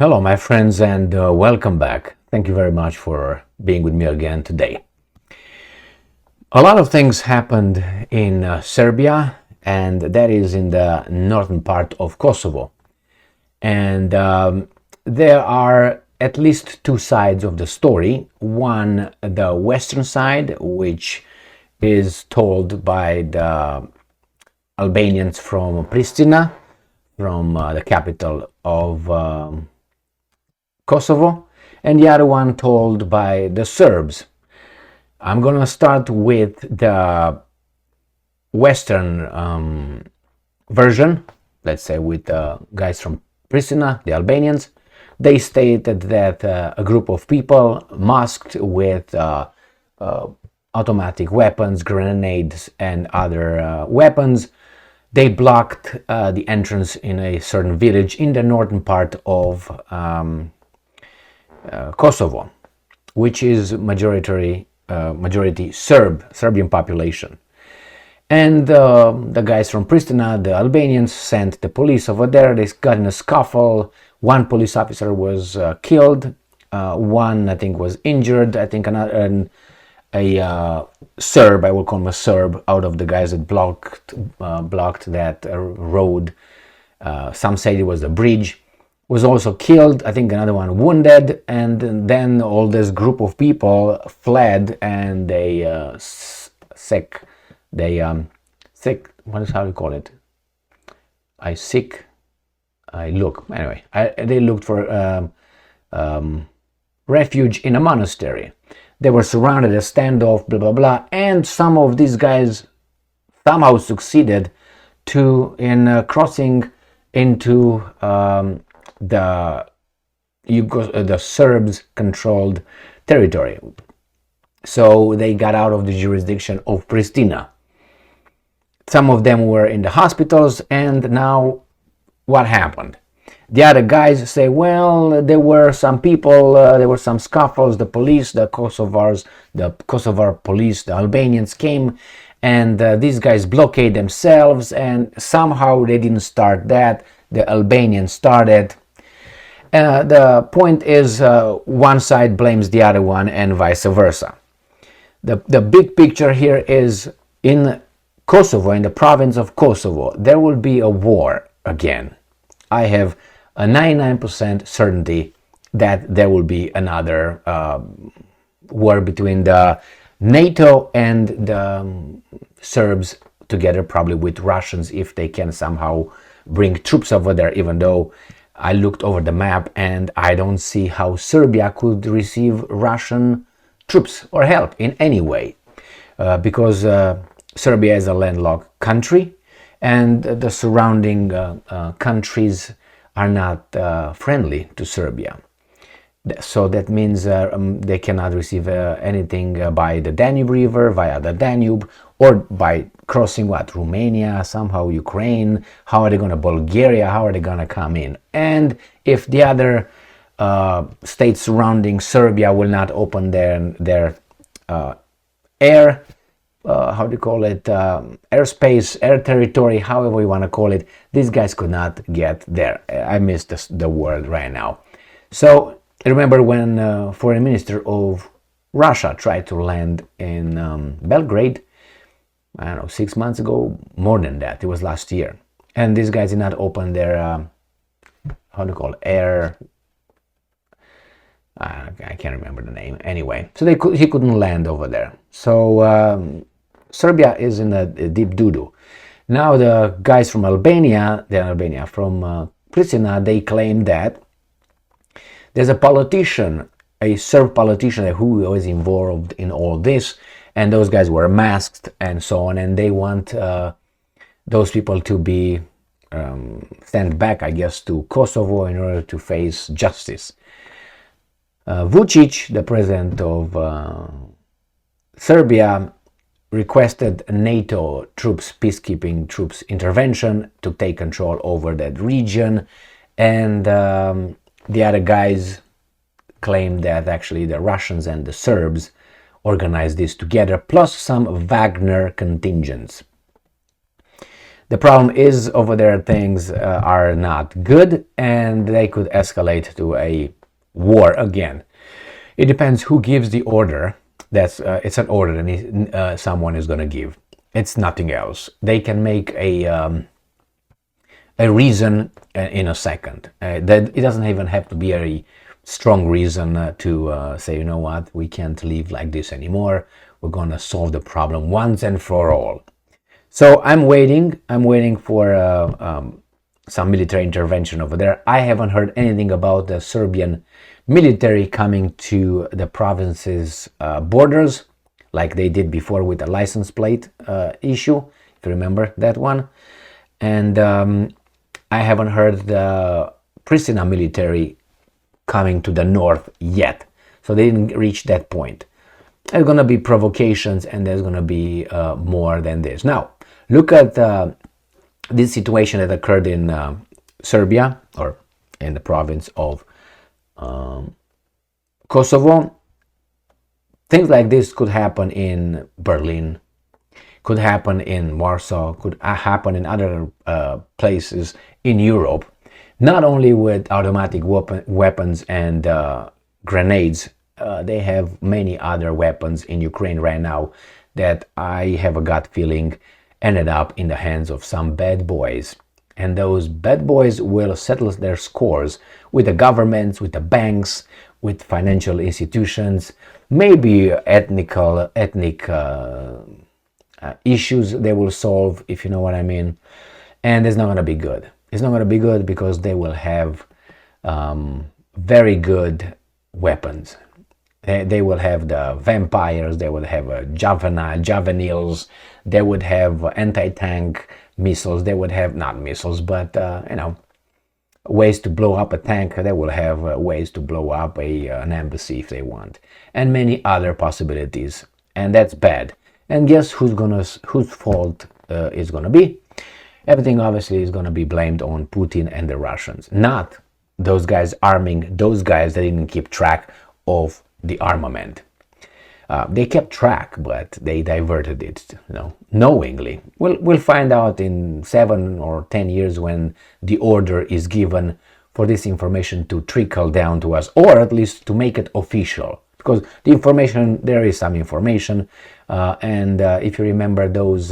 Hello, my friends, and welcome back. Thank you very much for being with me again today. A lot of things happened in Serbia, and that is in the northern part of Kosovo. And there are at least two sides of the story. One, the western side, which is told by the Albanians from Pristina, from the capital of Kosovo, and the other one told by the Serbs. I'm gonna start with the Western version, let's say with the guys from Pristina, the Albanians. They stated that a group of people masked with automatic weapons, grenades, and other weapons, they blocked the entrance in a certain village in the northern part of Kosovo, which is majority Serbian population. And the guys from Pristina, the Albanians, sent the police over there. They got in a scuffle. One police officer was killed. One, I think, was injured. I think a Serb, I will call him a Serb, out of the guys that blocked that road. Some say it was a bridge. Was also killed. I think another one wounded, and then all this group of people fled, and they what is how you call it? They looked for refuge in a monastery. They were surrounded, a standoff, blah blah blah, and some of these guys somehow succeeded in crossing into the Serbs-controlled territory. So they got out of the jurisdiction of Pristina. Some of them were in the hospitals, and now what happened? The other guys say, well, there were some people, there were some scuffles, the police, the Kosovar police, the Albanians came, and these guys blockade themselves, and somehow they didn't start that, the Albanians started. The point is, one side blames the other one and vice versa. The big picture here is in Kosovo, in the province of Kosovo, there will be a war again. I have a 99% certainty that there will be another war between the NATO and the Serbs together, probably with Russians, if they can somehow bring troops over there, even though I looked over the map and I don't see how Serbia could receive Russian troops or help in any way, because Serbia is a landlocked country and the surrounding countries are not friendly to Serbia. So that means they cannot receive anything by the Danube River, via the Danube, or by crossing Romania, somehow Ukraine. How are they going to Bulgaria? How are they going to come in? And if the other states surrounding Serbia will not open their air, how do you call it, airspace, air territory, however you want to call it, these guys could not get there. I miss the word right now. So remember when foreign minister of Russia tried to land in Belgrade, I don't know, 6 months ago, more than that, it was last year. And these guys did not open their, how do you call it, air, I can't remember the name. Anyway, so he couldn't land over there. So Serbia is in a deep doo-doo. Now the guys from Albania, from Pristina, they claim that there's a politician, a Serb politician who was involved in all this, and those guys were masked and so on, and they want those people to be sent back, I guess, to Kosovo in order to face justice. Vucic, the president of Serbia, requested NATO troops, peacekeeping troops intervention to take control over that region, and the other guys claim that actually the Russians and the Serbs organized this together, plus some Wagner contingents. The problem is over there things are not good, and they could escalate to a war again. It depends who gives the order. It's an order that someone is going to give. It's nothing else. They can make a reason in a second. That it doesn't even have to be a strong reason to say, you know what, we can't live like this anymore. We're going to solve the problem once and for all. So I'm waiting for some military intervention over there. I haven't heard anything about the Serbian military coming to the province's borders like they did before with the license plate issue, if you remember that one. And I haven't heard the Pristina military coming to the north yet. So they didn't reach that point. There's going to be provocations, and there's going to be more than this. Now, look at this situation that occurred in Serbia, or in the province of Kosovo. Things like this could happen in Berlin, could happen in Warsaw, could happen in other places in Europe, not only with automatic weapons and grenades. They have many other weapons in Ukraine right now that I have a gut feeling ended up in the hands of some bad boys. And those bad boys will settle their scores with the governments, with the banks, with financial institutions, maybe ethnic issues they will solve, if you know what I mean. And it's not going to be good. It's not going to be good because they will have very good weapons. They will have the vampires, they will have juveniles, they would have anti-tank missiles, they would have, not missiles, but, ways to blow up a tank. They will have ways to blow up an embassy if they want, and many other possibilities. And that's bad. And guess whose fault is gonna be? Everything obviously is gonna be blamed on Putin and the Russians, not those guys arming those guys that didn't keep track of the armament. They kept track, but they diverted it, knowingly. We'll find out in 7 or 10 years when the order is given for this information to trickle down to us, or at least to make it official. Because the information, there is some information, and if you remember those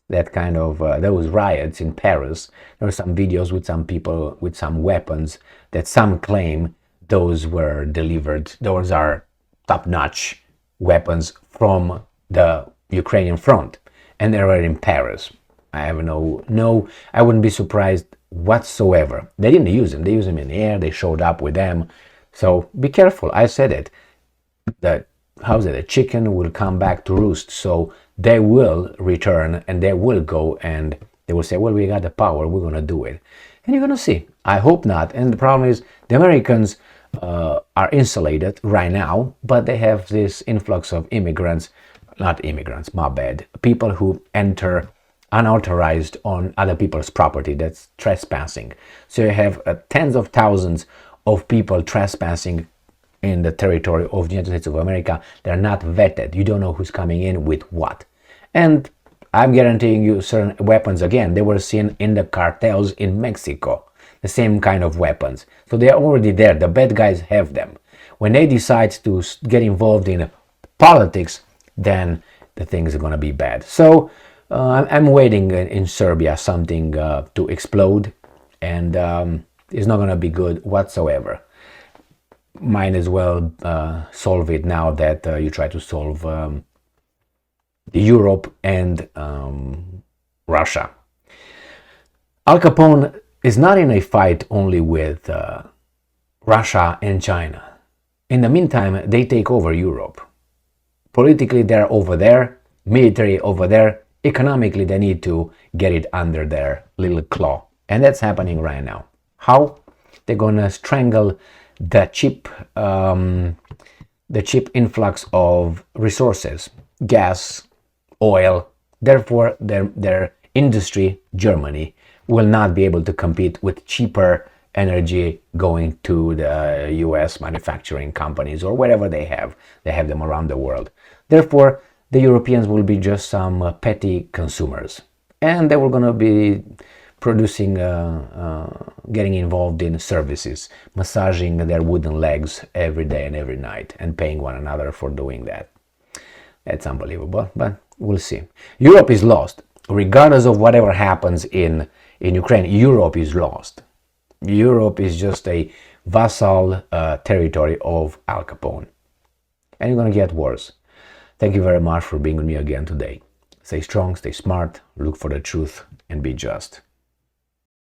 those riots in Paris, there were some videos with some people with some weapons that some claim those were delivered. Those are top-notch weapons from the Ukrainian front, and they were in Paris. I have I wouldn't be surprised whatsoever. They didn't use them. They used them in the air. They showed up with them. So be careful. I said it. The chicken will come back to roost. So they will return, and they will go, and they will say, well, we got the power. We're going to do it. And you're going to see. I hope not. And the problem is the Americans are insulated right now, but they have this influx of people who enter unauthorized on other people's property. That's trespassing. So you have tens of thousands of people trespassing in the territory of the United States of America. They're not vetted. You don't know who's coming in with what. And I'm guaranteeing you certain weapons, again, they were seen in the cartels in Mexico. The same kind of weapons. So they're already there. The bad guys have them. When they decide to get involved in politics, then the things are going to be bad. So I'm waiting in Serbia something to explode, and it's not going to be good whatsoever. Might as well solve it now that you try to solve Europe and Russia. Al Capone is not in a fight only with Russia and China. In the meantime, they take over Europe. Politically, they're over there. Military over there. Economically, they need to get it under their little claw. And that's happening right now. How? They're going to strangle the cheap influx of resources, gas, oil. Therefore, their industry, Germany, will not be able to compete with cheaper energy going to the US manufacturing companies or whatever they have. They have them around the world. Therefore, the Europeans will be just some petty consumers, and they were going to be producing, getting involved in services, massaging their wooden legs every day and every night, and paying one another for doing that. That's unbelievable, but we'll see. Europe is lost. Regardless of whatever happens in Ukraine, Europe is lost. Europe is just a vassal territory of Al Capone. And it's going to get worse. Thank you very much for being with me again today. Stay strong, stay smart, look for the truth, and be just.